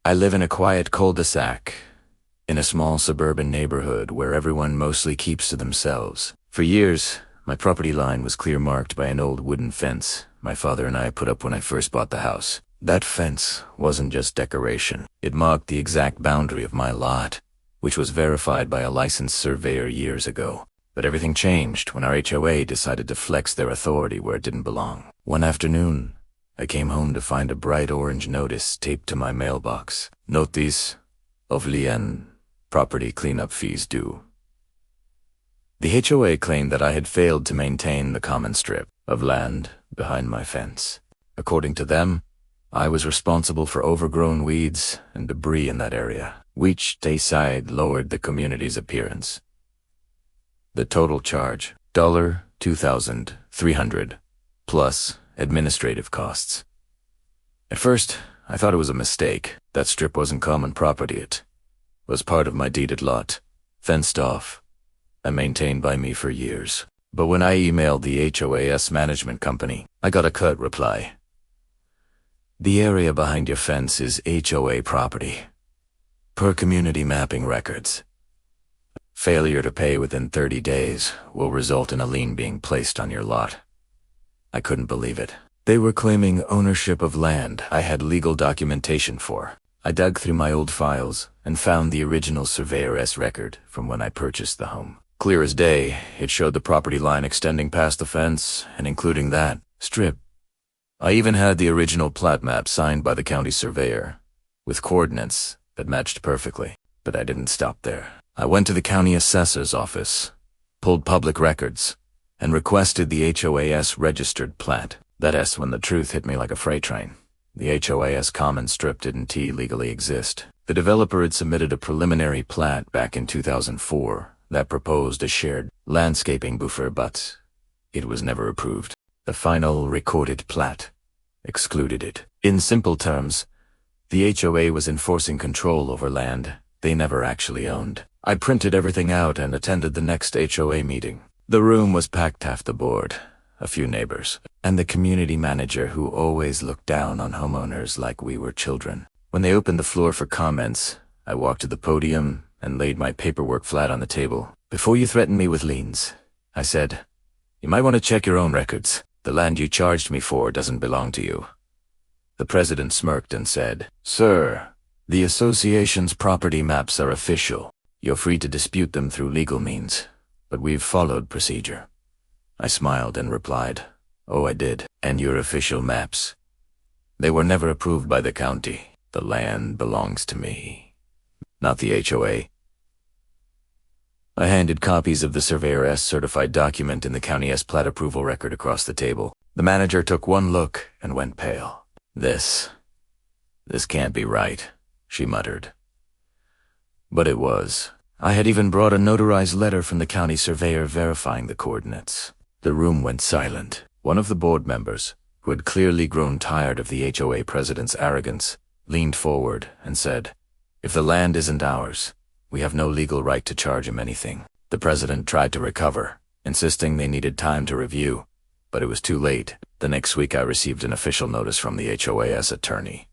I live in a quiet cul-de-sac, in a small suburban neighborhood where everyone mostly keeps to themselves. For years, my property line was clear marked by an old wooden fence my father and I put up when I first bought the house. That fence wasn't just decoration. It marked the exact boundary of my lot, which was verified by a licensed surveyor years ago. But everything changed when our HOA decided to flex their authority where it didn't belong. One afternoon, I came home to find a bright orange notice taped to my mailbox. Notice of lien, property cleanup fees due. The HOA claimed that I had failed to maintain the common strip of land behind my fence. According to them, I was responsible for overgrown weeds and debris in that area, which they said lowered the community's appearance. The total charge, $2,300, plus administrative costs. At first, I thought it was a mistake. That strip wasn't common property. It was part of my deeded lot, fenced off, and maintained by me for years. But when I emailed the HOA's management company, I got a curt reply. The area behind your fence is HOA property, per community mapping records. Failure to pay within 30 days will result in a lien being placed on your lot. I couldn't believe it. They were claiming ownership of land I had legal documentation for. I dug through my old files and found the original surveyor's record from when I purchased the home. Clear as day, it showed the property line extending past the fence and including that strip. I even had the original plat map signed by the county surveyor, with coordinates that matched perfectly. But I didn't stop there. I went to the county assessor's office, pulled public records, and requested the HOA's registered plat. That's when the truth hit me like a freight train. The HOA's common strip didn't legally exist. The developer had submitted a preliminary plat back in 2004 that proposed a shared landscaping buffer, but it was never approved. The final recorded plat excluded it. In simple terms, the HOA was enforcing control over land they never actually owned. I printed everything out and attended the next HOA meeting. The room was packed half the board, a few neighbors, and the community manager who always looked down on homeowners like we were children. When they opened the floor for comments, I walked to the podium and laid my paperwork flat on the table. Before you threaten me with liens, I said, you might want to check your own records. The land you charged me for doesn't belong to you. The president smirked and said, Sir, the association's property maps are official. You're free to dispute them through legal means, but we've followed procedure. I smiled and replied, Oh, I did. And your official maps? They were never approved by the county. The land belongs to me, not the HOA. I handed copies of the surveyor's certified document in the county's plat approval record across the table. The manager took one look and went pale. This can't be right, she muttered. But it was. I had even brought a notarized letter from the county surveyor verifying the coordinates. The room went silent. One of the board members, who had clearly grown tired of the HOA president's arrogance, leaned forward and said, If the land isn't ours, we have no legal right to charge him anything. The president tried to recover, insisting they needed time to review, but it was too late. The next week I received an official notice from the HOA's attorney.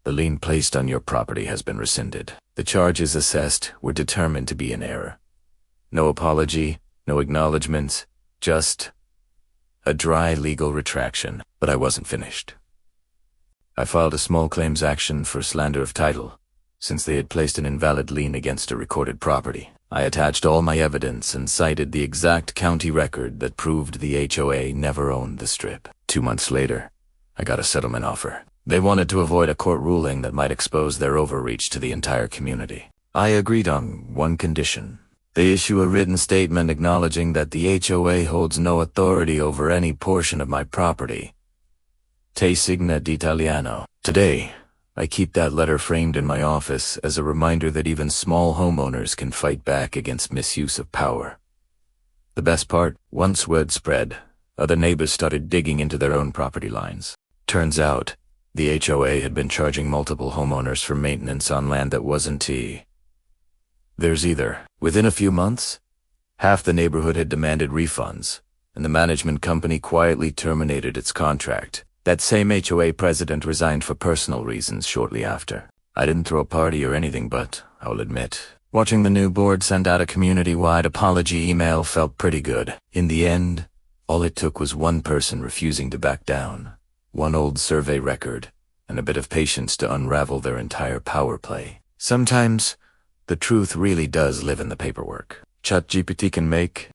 The lien placed on your property has been rescinded. The charges assessed were determined to be in error. No apology, no acknowledgments, just a dry legal retraction. But I wasn't finished. I filed a small claims action for slander of title, since they had placed an invalid lien against a recorded property. I attached all my evidence and cited the exact county record that proved the HOA never owned the strip. 2 months later, I got a settlement offer. They wanted to avoid a court ruling that might expose their overreach to the entire community. I agreed on one condition. They issue a written statement acknowledging that the HOA holds no authority over any portion of my property. Te signa d'Italiano. Today, I keep that letter framed in my office as a reminder that even small homeowners can fight back against misuse of power. The best part, once word spread, other neighbors started digging into their own property lines. Turns out, the HOA had been charging multiple homeowners for maintenance on land that wasn't theirs either. Within a few months, half the neighborhood had demanded refunds, and the management company quietly terminated its contract. That same HOA president resigned for personal reasons shortly after. I didn't throw a party or anything, but I will admit, watching the new board send out a community-wide apology email felt pretty good. In the end, all it took was one person refusing to back down, one old survey record, and a bit of patience to unravel their entire power play. Sometimes, the truth really does live in the paperwork. ChatGPT can make